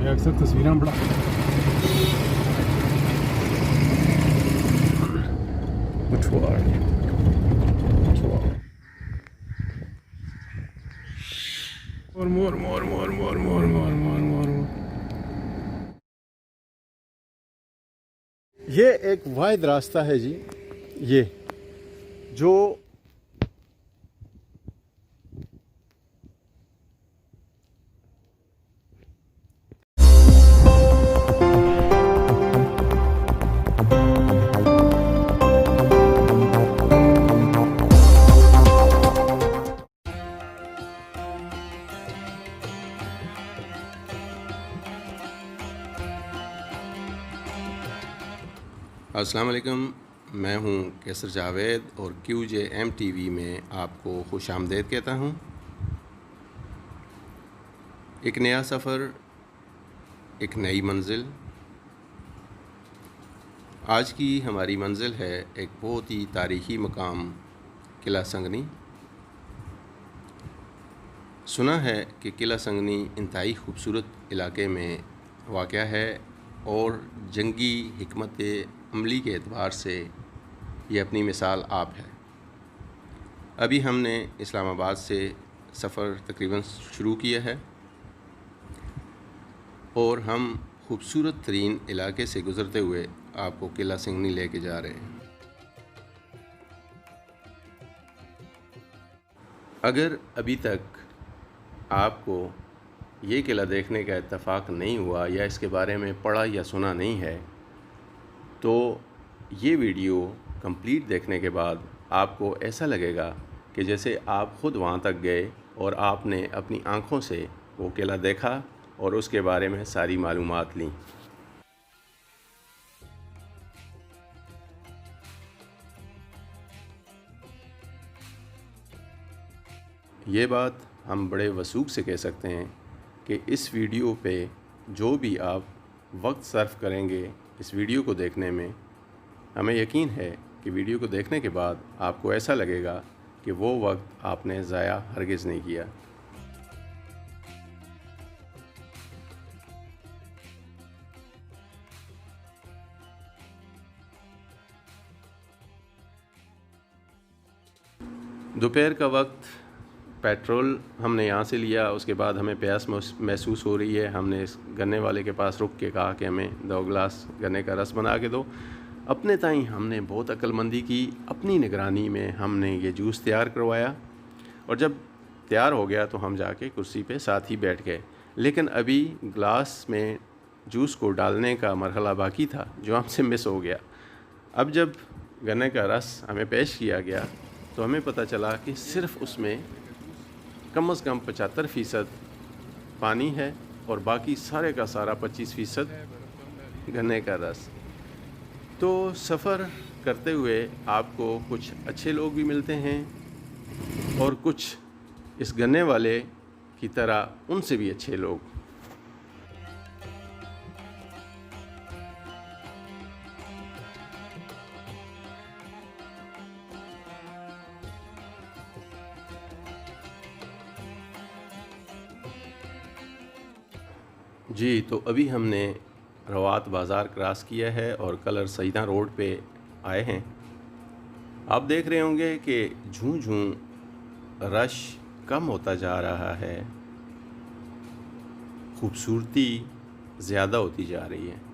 अक्सर तस्वीरें बड़ा पछुआड़ मोर मोर मोर मोर मोर मोर मोर मोर मोर। ये एक वाहिद रास्ता है जी, ये जो अस्सलाम वालेकुम, मैं हूं कैसर जावेद और QJM TV में आपको खुश आमदेद कहता हूं। एक नया सफ़र, एक नई मंजिल। आज की हमारी मंजिल है एक बहुत ही तारीख़ी मकाम किला संगनी। सुना है कि किला संगनी इंतहाई खूबसूरत इलाके में वाक़या है और जंगी हिकमत अमली के एतबार से ये अपनी मिसाल आप है। अभी हमने इस्लामाबाद से सफ़र तकरीबन शुरू किया है और हम खूबसूरत तरीन इलाके से गुज़रते हुए आपको किला संगनी लेके जा रहे हैं। अगर अभी तक आपको ये किला देखने का इत्तफ़ाक़ नहीं हुआ या इसके बारे में पढ़ा या सुना नहीं है, तो ये वीडियो कंप्लीट देखने के बाद आपको ऐसा लगेगा कि जैसे आप ख़ुद वहाँ तक गए और आपने अपनी आँखों से वो किला देखा और उसके बारे में सारी मालूमात लीं। ये बात हम बड़े वसूख से कह सकते हैं कि इस वीडियो पे जो भी आप वक्त सर्फ करेंगे इस वीडियो को देखने में, हमें यकीन है कि वीडियो को देखने के बाद आपको ऐसा लगेगा कि वो वक्त आपने ज़ाया हरगिज़ नहीं किया। दोपहर का वक्त, पेट्रोल हमने यहाँ से लिया, उसके बाद हमें प्यास महसूस हो रही है। हमने इस गन्ने वाले के पास रुक के कहा कि हमें 2 गिलास गन्ने का रस बना के दो। अपने ताईं हमने बहुत अक्लमंदी की, अपनी निगरानी में हमने ये जूस तैयार करवाया और जब तैयार हो गया तो हम जाके कुर्सी पे साथ ही बैठ गए। लेकिन अभी गिलास में जूस को डालने का मरहला बाकी था जो हमसे मिस हो गया। अब जब गन्ने का रस हमें पेश किया गया तो हमें पता चला कि सिर्फ़ उसमें कम से कम 75% पानी है और बाकी सारे का सारा 25% गन्ने का रस। तो सफ़र करते हुए आपको कुछ अच्छे लोग भी मिलते हैं और कुछ इस गन्ने वाले की तरह उनसे भी अच्छे लोग। जी, तो अभी हमने रवात बाज़ार क्रॉस किया है और कलर सईदा रोड पे आए हैं। आप देख रहे होंगे कि झूं-झूं रश कम होता जा रहा है, खूबसूरती ज़्यादा होती जा रही है।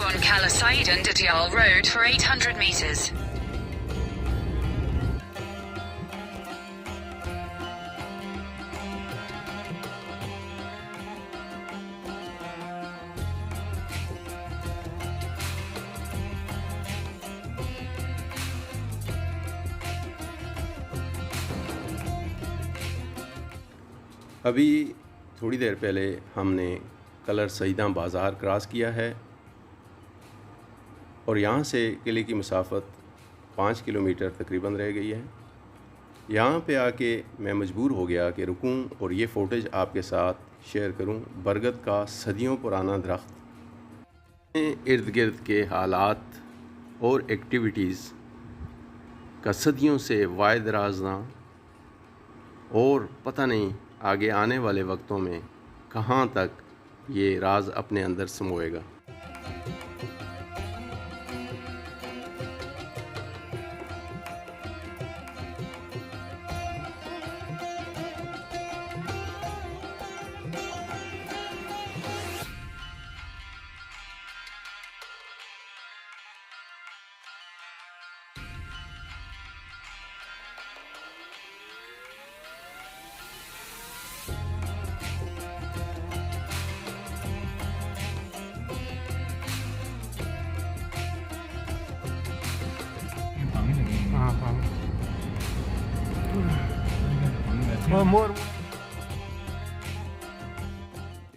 On Kala Said and Diyal Road for 800 meters. अभी थोड़ी देर पहले हमने कलर सईदा बाज़ार क्रॉस किया है और यहाँ से किले की मुसाफत 5 किलोमीटर तकरीबन रह गई है। यहाँ पे आके मैं मजबूर हो गया कि रुकूं और ये फ़ोटेज आपके साथ शेयर करूं। बरगद का सदियों पुराना दरख्त, इर्द गिर्द के हालात और एक्टिविटीज़ का सदियों से वायद राजना, और पता नहीं आगे आने वाले वक्तों में कहाँ तक ये राज अपने अंदर समोएगा। मोर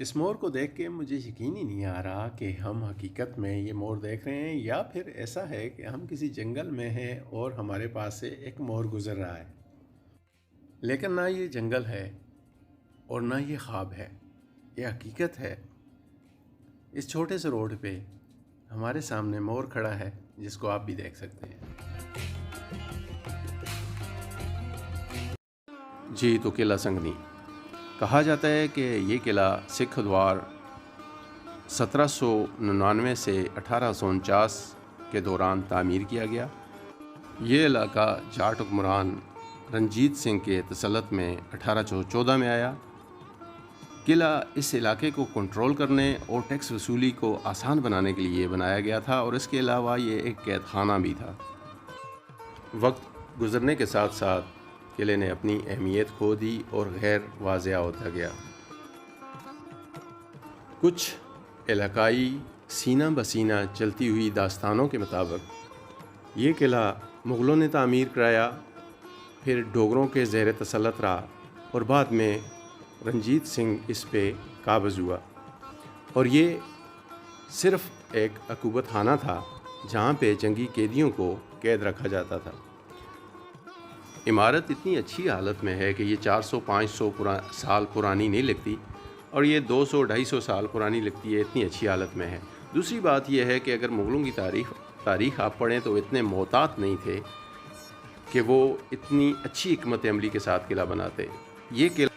इस मोर को देख के मुझे यकीन ही नहीं आ रहा कि हम हकीकत में ये मोर देख रहे हैं या फिर ऐसा है कि हम किसी जंगल में हैं और हमारे पास से एक मोर गुज़र रहा है। लेकिन ना ये जंगल है और ना ये ख्वाब है, ये हकीकत है। इस छोटे से रोड पे हमारे सामने मोर खड़ा है जिसको आप भी देख सकते हैं। जी तो किला संगनी कहा जाता है कि ये किला सिख द्वार 1799 से 1849 के दौरान तामीर किया गया। ये इलाका जाट हुक्मरान रंजीत सिंह के तसल्लुत में 1814 में आया। किला इस इलाके को कंट्रोल करने और टैक्स वसूली को आसान बनाने के लिए बनाया गया था और इसके अलावा ये एक कैद खाना भी था। वक्त गुजरने के साथ साथ किले ने अपनी अहमियत खो दी और गैर वाज़िया होता गया। कुछ इलाकाई सीना बसीना चलती हुई दास्तानों के मुताबिक ये किला मुग़लों ने तामीर कराया, फिर डोगरों के ज़ेर तसल्लुत रहा और बाद में रंजीत सिंह इस पे काबज़ हुआ। और ये सिर्फ़ एक अकूबत खाना था जहाँ पे जंगी कैदियों को कैद रखा जाता था। इमारत इतनी अच्छी हालत में है कि ये 400-500 साल पुरानी नहीं लगती और ये 200-250 साल पुरानी लगती है, इतनी अच्छी हालत में है। दूसरी बात यह है कि अगर मुग़लों की तारीख़ आप पढ़ें तो इतने मोहतात नहीं थे कि वो इतनी अच्छी हिकमत अमली के साथ किला बनाते। ये किला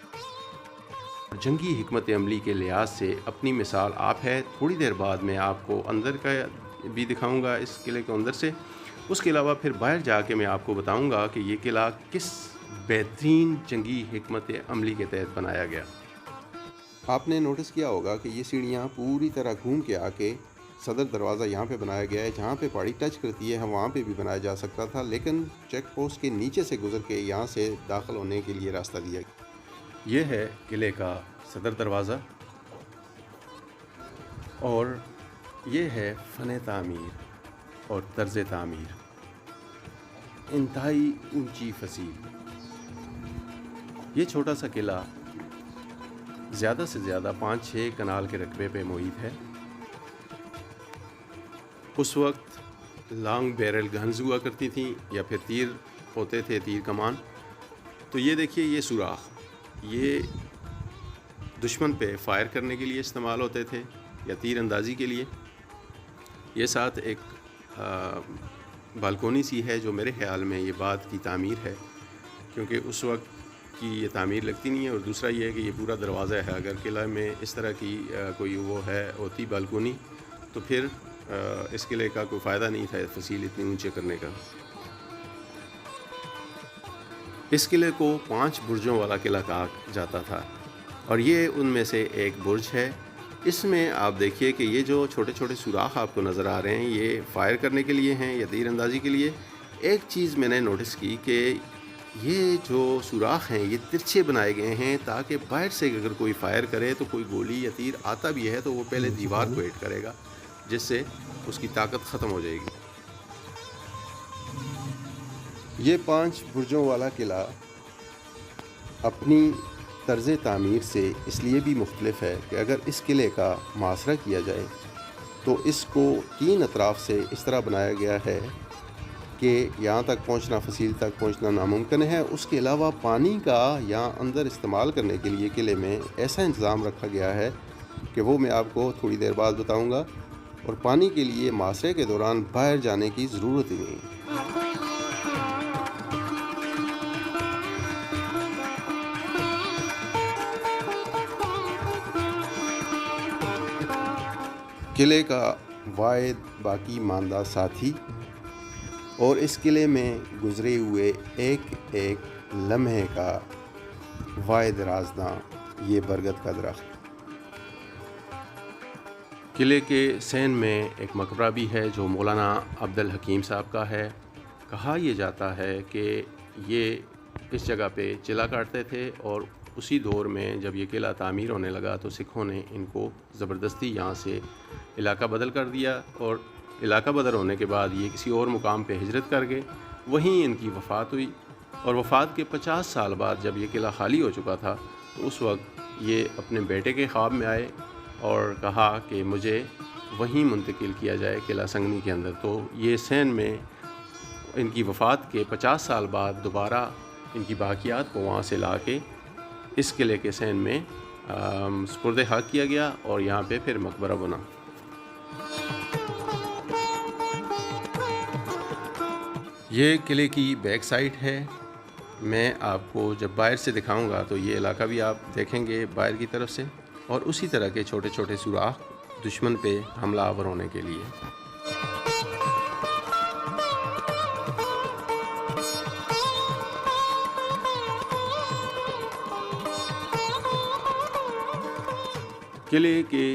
जंगी हिकमत अमली के लिहाज से अपनी मिसाल आप है। थोड़ी देर बाद मैं आपको अंदर का भी दिखाऊंगा इस किले के अंदर से। उसके अलावा फिर बाहर जाके मैं आपको बताऊंगा कि ये किला किस बेहतरीन जंगी हिकमत अमली के तहत बनाया गया। आपने नोटिस किया होगा कि ये सीढ़ियाँ पूरी तरह घूम के आके सदर दरवाज़ा यहाँ पे बनाया गया है। जहाँ पे पहाड़ी टच करती है वहाँ पे भी बनाया जा सकता था, लेकिन चेक पोस्ट के नीचे से गुजर के यहाँ से दाखिल होने के लिए रास्ता दिया गया। ये है किले का सदर दरवाज़ा और ये है फ़न तामीर और तर्ज़ तामीर, इंतहाई ऊंची फसील। ये छोटा सा किला ज़्यादा से ज़्यादा 5-6 कनाल के रकबे पे मुहित है। उस वक्त लॉन्ग बैरल गन्स हुआ करती थी या फिर तीर होते थे, तीर कमान। तो ये देखिए, ये सुराख ये दुश्मन पे फायर करने के लिए इस्तेमाल होते थे या तीर अंदाज़ी के लिए। ये साथ एक बालकोनी सी है जो मेरे ख़्याल में ये बाद की तामीर है, क्योंकि उस वक्त की ये तामीर लगती नहीं है। और दूसरा ये है कि ये पूरा दरवाज़ा है। अगर किला में इस तरह की कोई वो है होती बालकोनी तो फिर इस किले का कोई फ़ायदा नहीं था फसील इतनी ऊंचे करने का। इस किले को 5 बुर्जों वाला किला कहा जाता था और ये उनमें से एक बुर्ज है। इसमें आप देखिए कि ये जो छोटे छोटे सुराख आपको नज़र आ रहे हैं ये फायर करने के लिए हैं या तीर अंदाज़ी के लिए। एक चीज़ मैंने नोटिस की कि ये जो सुराख हैं ये तिरछे बनाए गए हैं ताकि बाहर से अगर कोई फायर करे तो कोई गोली या तीर आता भी है तो वो पहले दीवार को हिट करेगा, जिससे उसकी ताकत ख़त्म हो जाएगी। ये 5 बुर्जों वाला किला अपनी तर्ज़ तामीर से इसलिए भी मुख्तलिफ है कि अगर इस किले का मुहासरा किया जाए तो इसको 3 अतराफ़ से इस तरह बनाया गया है कि यहाँ तक पहुँचना, फसील तक पहुँचना नामुमकिन है। उसके अलावा पानी का यहाँ अंदर इस्तेमाल करने के लिए किले में ऐसा इंतज़ाम रखा गया है कि वो मैं आपको थोड़ी देर बाद बताऊँगा, और पानी के लिए मुहासरे के दौरान बाहर जाने की ज़रूरत ही नहीं। किले का वाहिद बाकी मानदा साथी और इस किले में गुज़रे हुए एक एक लम्हे का वाहिद राज़दां ये बरगद का दरख्त। किले के सैन में एक मकबरा भी है जो मौलाना अब्दुल हकीम साहब का है। कहा यह जाता है कि ये इस जगह पे चिला काटते थे और उसी दौर में जब ये किला तामीर होने लगा तो सिखों ने इनको ज़बरदस्ती यहाँ से इलाका बदल कर दिया, और इलाका बदल होने के बाद ये किसी और मुकाम पे हिजरत कर गए। वहीं इनकी वफ़ात हुई, और वफ़ात के 50 साल बाद जब ये किला खाली हो चुका था तो उस वक्त ये अपने बेटे के ख्वाब में आए और कहा कि मुझे वहीं मुंतकिल किया जाए किला संगनी के अंदर। तो ये सैन में इनकी वफ़ात के 50 साल बाद दोबारा इनकी बाकियात को वहाँ से ला के इस किले के सैन में सुपुर्द हक़ किया गया और यहाँ पे फिर मकबरा बना। ये किले की बैक साइड है। मैं आपको जब बाहर से दिखाऊंगा तो ये इलाका भी आप देखेंगे बाहर की तरफ से, और उसी तरह के छोटे छोटे सुराख दुश्मन पे हमलावर होने के लिए। किले के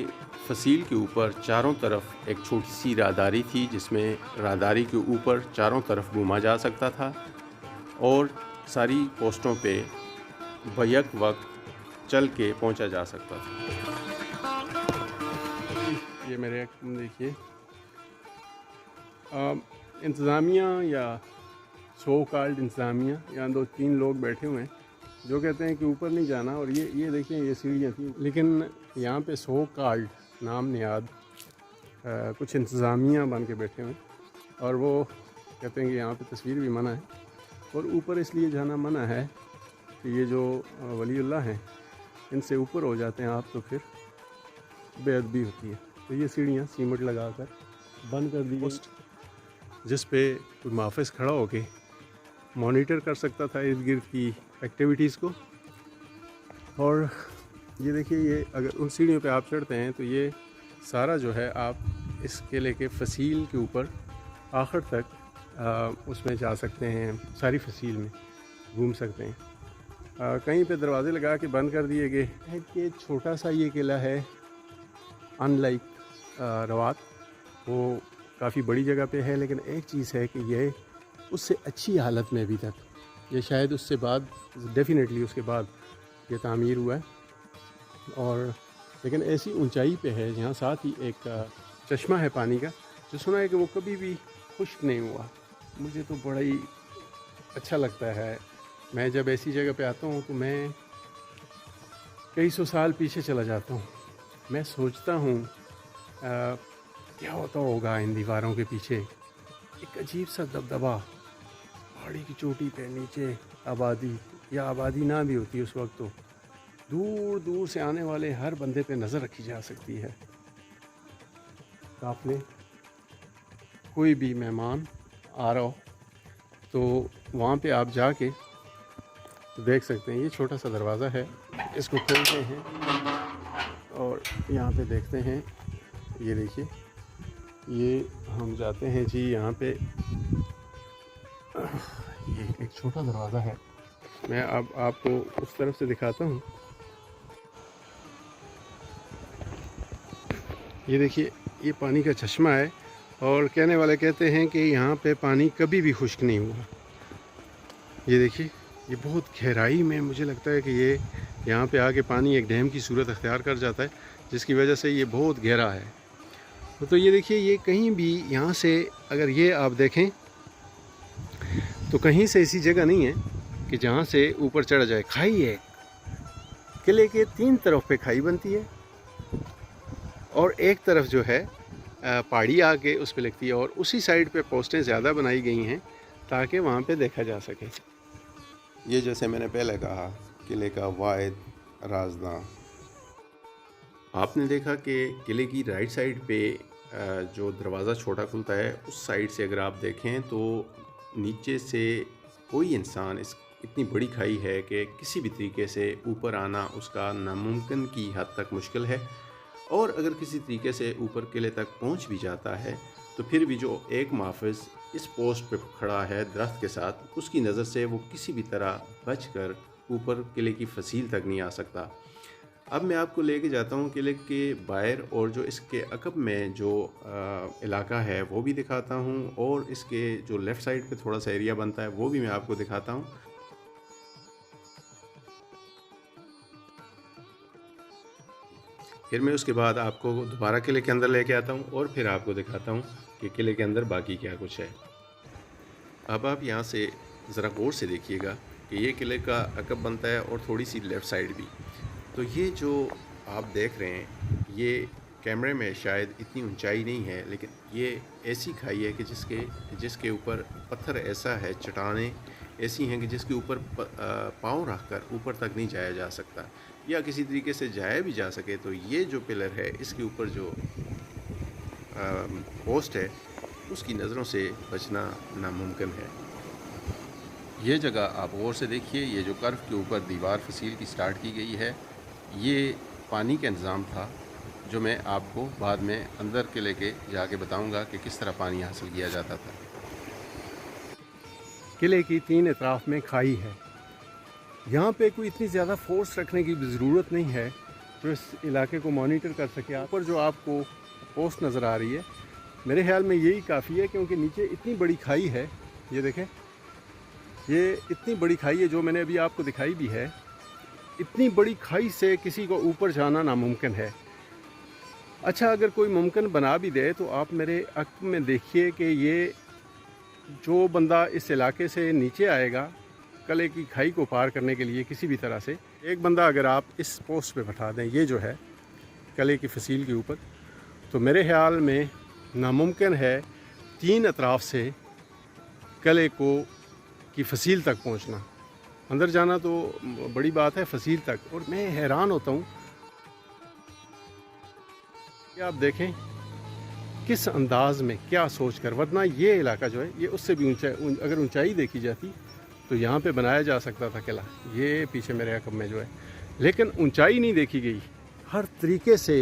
फसील के ऊपर चारों तरफ एक छोटी सी राहदारी थी, जिसमें राहदारी के ऊपर चारों तरफ घूमा जा सकता था और सारी पोस्टों पे बैक वक्त चल के पहुंचा जा सकता था। ये मेरे देखिए इंतज़ामिया या सो कॉल्ड इंतज़ामिया, यहाँ 2-3 लोग बैठे हुए हैं जो कहते हैं कि ऊपर नहीं जाना। और ये देखिए ये सीढ़ियाँ थी, लेकिन यहाँ पे सो कॉल्ड नाम नियाद कुछ इंतज़ामिया बन के बैठे हुए हैं और वो कहते हैं कि यहाँ पे तस्वीर भी मना है और ऊपर इसलिए जाना मना है कि ये जो वलीउल्लाह हैं इनसे ऊपर हो जाते हैं आप तो फिर बेअदबी होती है। तो ये सीढ़ियाँ सीमेंट लगाकर बंद कर दी गई, जिस पे कोई मुहाफ़िज़ खड़ा होके मॉनिटर कर सकता था इर्द गिर्द की एक्टिविटीज़ को। और ये देखिए, ये अगर उन सीढ़ियों पे आप चढ़ते हैं तो ये सारा जो है आप इस किले के फसील के ऊपर आखिर तक उसमें जा सकते हैं, सारी फसील में घूम सकते हैं। कहीं पे दरवाज़े लगा के बंद कर दिए गए हैं कि छोटा सा ये किला है, अनलाइक रवात वो काफ़ी बड़ी जगह पे है। लेकिन एक चीज़ है कि ये उससे अच्छी हालत में अभी तक, ये शायद उससे बाद डेफिनेटली उसके बाद ये तामीर हुआ है। और लेकिन ऐसी ऊंचाई पे है जहाँ साथ ही एक चश्मा है पानी का, जो सुना है कि वो कभी भी खुश्क नहीं हुआ। मुझे तो बड़ा ही अच्छा लगता है। मैं जब ऐसी जगह पे आता हूँ तो मैं कई सौ साल पीछे चला जाता हूँ। मैं सोचता हूँ क्या होता होगा इन दीवारों के पीछे। एक अजीब सा दबदबा, पहाड़ी की चोटी पे नीचे आबादी, या आबादी ना भी होती उस वक्त तो दूर दूर से आने वाले हर बंदे पे नज़र रखी जा सकती है। आपने कोई भी मेहमान आ रहा हो तो वहाँ पे आप जाके देख सकते हैं। ये छोटा सा दरवाज़ा है, इसको खोलते हैं और यहाँ पे देखते हैं। ये देखिए, ये हम जाते हैं जी यहाँ पे। ये एक छोटा दरवाज़ा है, मैं अब आपको उस तरफ से दिखाता हूँ। ये देखिए, ये पानी का चश्मा है और कहने वाले कहते हैं कि यहाँ पे पानी कभी भी खुश्क नहीं हुआ। ये देखिए, ये बहुत गहराई में मुझे लगता है कि ये यहाँ पे आके पानी एक डैम की सूरत अख्तियार कर जाता है, जिसकी वजह से ये बहुत गहरा है। तो ये देखिए, ये कहीं भी यहाँ से अगर ये आप देखें तो कहीं से ऐसी जगह नहीं है कि जहाँ से ऊपर चढ़ा जाए। खाई है, किले के 3 तरफ पे खाई बनती है और एक तरफ जो है पहाड़ी आके उस पर लगती है, और उसी साइड पे पोस्टें ज़्यादा बनाई गई हैं ताकि वहाँ पे देखा जा सके। ये जैसे मैंने पहले कहा, किले का वाहिद राजदां। आपने देखा कि किले की राइट साइड पे जो दरवाज़ा छोटा खुलता है, उस साइड से अगर आप देखें तो नीचे से कोई इंसान इतनी बड़ी खाई है कि किसी भी तरीके से ऊपर आना उसका नामुमकिन की हद तक मुश्किल है। और अगर किसी तरीके से ऊपर किले तक पहुंच भी जाता है तो फिर भी जो एक मुहाफ़िज़ इस पोस्ट पे खड़ा है दरख्त के साथ, उसकी नज़र से वो किसी भी तरह बचकर ऊपर किले की फसील तक नहीं आ सकता। अब मैं आपको लेके जाता हूँ किले के बाहर, और जो इसके अकब में जो इलाका है वो भी दिखाता हूँ, और इसके जो लेफ़्ट साइड पे थोड़ा सा एरिया बनता है वो भी मैं आपको दिखाता हूँ। फिर मैं उसके बाद आपको दोबारा किले के अंदर लेके आता हूँ और फिर आपको दिखाता हूँ कि किले के अंदर बाकी क्या कुछ है। अब आप यहाँ से ज़रा गौर से देखिएगा कि ये किले का अकब बनता है और थोड़ी सी लेफ़्ट साइड भी। तो ये जो आप देख रहे हैं, ये कैमरे में शायद इतनी ऊंचाई नहीं है, लेकिन ये ऐसी खाई है कि जिसके ऊपर पत्थर ऐसा है, चट्टानें ऐसी हैं कि जिसके ऊपर पाँव रख कर ऊपर तक नहीं जाया जा सकता, या किसी तरीके से जाया भी जा सके तो ये जो पिलर है इसके ऊपर जो पोस्ट है उसकी नज़रों से बचना नामुमकिन है। ये जगह आप गौर से देखिए, ये जो कर्व के ऊपर दीवार फसील की स्टार्ट की गई है, ये पानी का इंतज़ाम था जो मैं आपको बाद में अंदर के लेके जाके बताऊंगा कि किस तरह पानी हासिल किया जाता था। किले की 3 अतराफ में खाई है। यहाँ पे कोई इतनी ज़्यादा फोर्स रखने की ज़रूरत नहीं है जो इस इलाके को मॉनिटर कर सके। ऊपर जो आपको पोस्ट नज़र आ रही है, मेरे ख्याल में यही काफ़ी है, क्योंकि नीचे इतनी बड़ी खाई है। ये देखें, ये इतनी बड़ी खाई है जो मैंने अभी आपको दिखाई भी है। इतनी बड़ी खाई से किसी को ऊपर जाना नामुमकिन है। अच्छा, अगर कोई मुमकिन बना भी दे तो आप मेरे अक्ल में देखिए कि ये जो बंदा इस इलाके से नीचे आएगा किले की खाई को पार करने के लिए किसी भी तरह से, एक बंदा अगर आप इस पोस्ट पे बैठा दें, ये जो है किले की फसील के ऊपर, तो मेरे ख्याल में नामुमकिन है 3 अतराफ से किले को की फसील तक पहुंचना। अंदर जाना तो बड़ी बात है, फसील तक। और मैं हैरान होता हूँ कि आप देखें किस अंदाज में, क्या सोच कर, वरना ये इलाका जो है ये उससे भी ऊंचा, अगर ऊंचाई देखी जाती तो यहाँ पे बनाया जा सकता था किला। ये पीछे मेरे अकब में जो है, लेकिन ऊंचाई नहीं देखी गई। हर तरीके से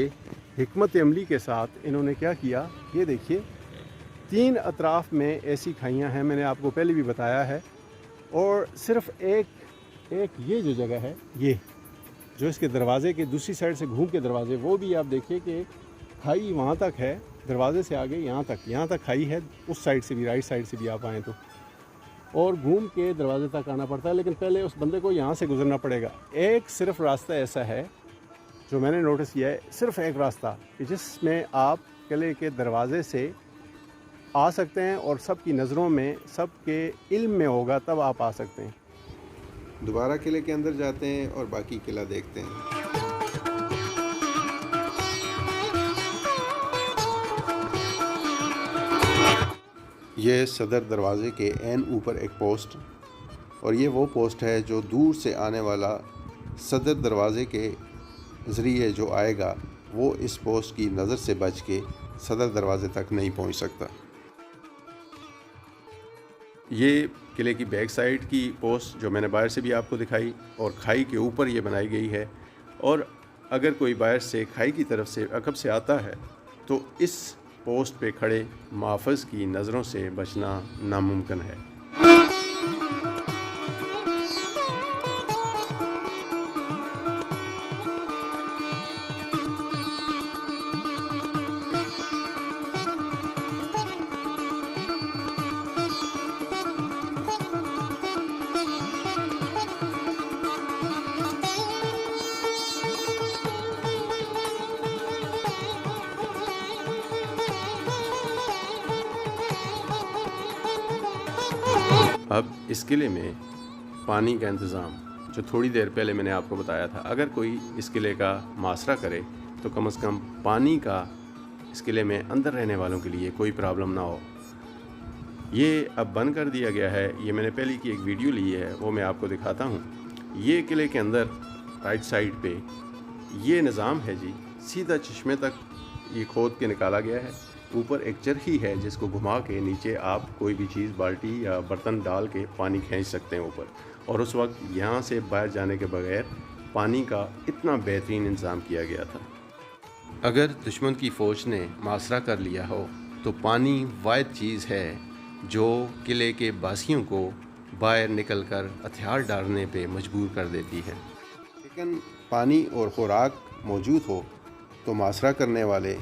हिकमत अमली के साथ इन्होंने क्या किया, ये देखिए 3 अतराफ में ऐसी खाइयाँ हैं, मैंने आपको पहले भी बताया है। और सिर्फ एक ये जो जगह है, ये जो इसके दरवाज़े के दूसरी साइड से घूम के दरवाजे, वो भी आप देखिए कि खाई वहाँ तक है, दरवाजे से आगे यहाँ तक खाई है। उस साइड से भी, राइट साइड से भी आप आएँ तो, और घूम के दरवाजे तक आना पड़ता है, लेकिन पहले उस बंदे को यहाँ से गुजरना पड़ेगा। एक सिर्फ रास्ता ऐसा है जो मैंने नोटिस किया है, सिर्फ एक रास्ता कि जिसमें आप किले के दरवाजे से आ सकते हैं और सबकी नज़रों में, सबके इल्म में होगा तब आप आ सकते हैं। दोबारा किले के अंदर जाते हैं और बाकी किला देखते हैं। ये सदर दरवाज़े के एन ऊपर एक पोस्ट, और ये वो पोस्ट है जो दूर से आने वाला सदर दरवाज़े के ज़रिए जो आएगा वो इस पोस्ट की नज़र से बच के सदर दरवाज़े तक नहीं पहुंच सकता। ये किले की बैक साइड की पोस्ट जो मैंने बाहर से भी आपको दिखाई, और खाई के ऊपर ये बनाई गई है। और अगर कोई बाहर से खाई की तरफ से अकब से आता है तो इस पोस्ट पे खड़े मुहाफ़िज़ की नज़रों से बचना नामुमकिन है। अब इस किले में पानी का इंतज़ाम जो थोड़ी देर पहले मैंने आपको बताया था। अगर कोई इस किले का मासरा करे तो कम से कम पानी का इस किले में अंदर रहने वालों के लिए कोई प्रॉब्लम ना हो। ये अब बंद कर दिया गया है। ये मैंने पहले की एक वीडियो ली है, वो मैं आपको दिखाता हूँ। ये किले के अंदर राइट साइड पे ये निज़ाम है जी, सीधा चश्मे तक ये खोद के निकाला गया है। ऊपर एक चरखी है जिसको घुमा के नीचे आप कोई भी चीज़ बाल्टी या बर्तन डाल के पानी खींच सकते हैं ऊपर। और उस वक्त यहाँ से बाहर जाने के बगैर पानी का इतना बेहतरीन इंतज़ाम किया गया था। अगर दुश्मन की फ़ौज ने मासरा कर लिया हो तो पानी वाहिद चीज़ है जो किले के बासियों को बाहर निकलकर हथियार डालने पे मजबूर कर देती है। लेकिन पानी और खुराक मौजूद हो तो मासरा करने वाले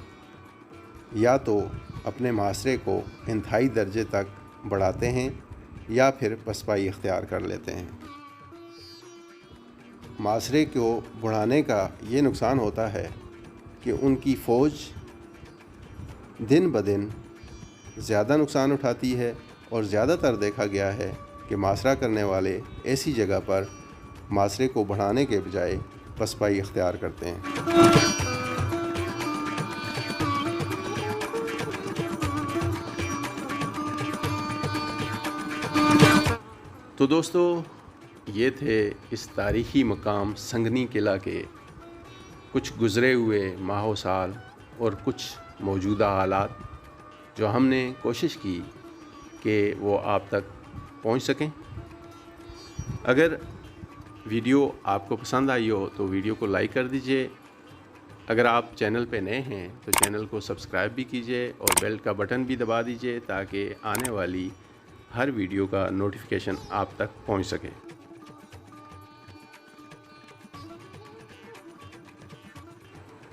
या तो अपने मासरे को इंतहाई दर्जे तक बढ़ाते हैं या फिर पसपाई इख्तियार कर लेते हैं। मासरे को बढ़ाने का ये नुकसान होता है कि उनकी फ़ौज दिन ब दिन ज़्यादा नुकसान उठाती है और ज़्यादातर देखा गया है कि मासरा करने वाले ऐसी जगह पर मासरे को बढ़ाने के बजाय पसपाई इख्तियार करते हैं। तो दोस्तों, ये थे इस तारीख़ी मकाम संगनी किला के कुछ गुज़रे हुए माह साल और कुछ मौजूदा हालात जो हमने कोशिश की कि वो आप तक पहुंच सकें। अगर वीडियो आपको पसंद आई हो तो वीडियो को लाइक कर दीजिए। अगर आप चैनल पे नए हैं तो चैनल को सब्सक्राइब भी कीजिए और बेल का बटन भी दबा दीजिए ताकि आने वाली हर वीडियो का नोटिफिकेशन आप तक पहुंच सके।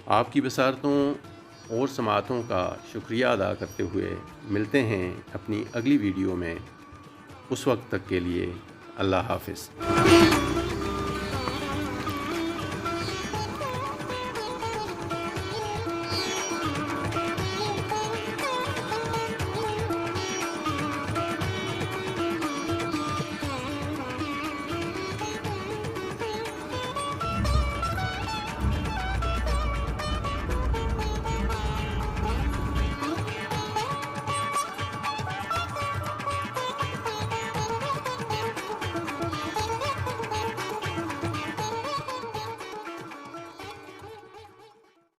आपकी बसारतों और समातों का शुक्रिया अदा करते हुए मिलते हैं अपनी अगली वीडियो में। उस वक्त तक के लिए अल्लाह हाफ़िज़।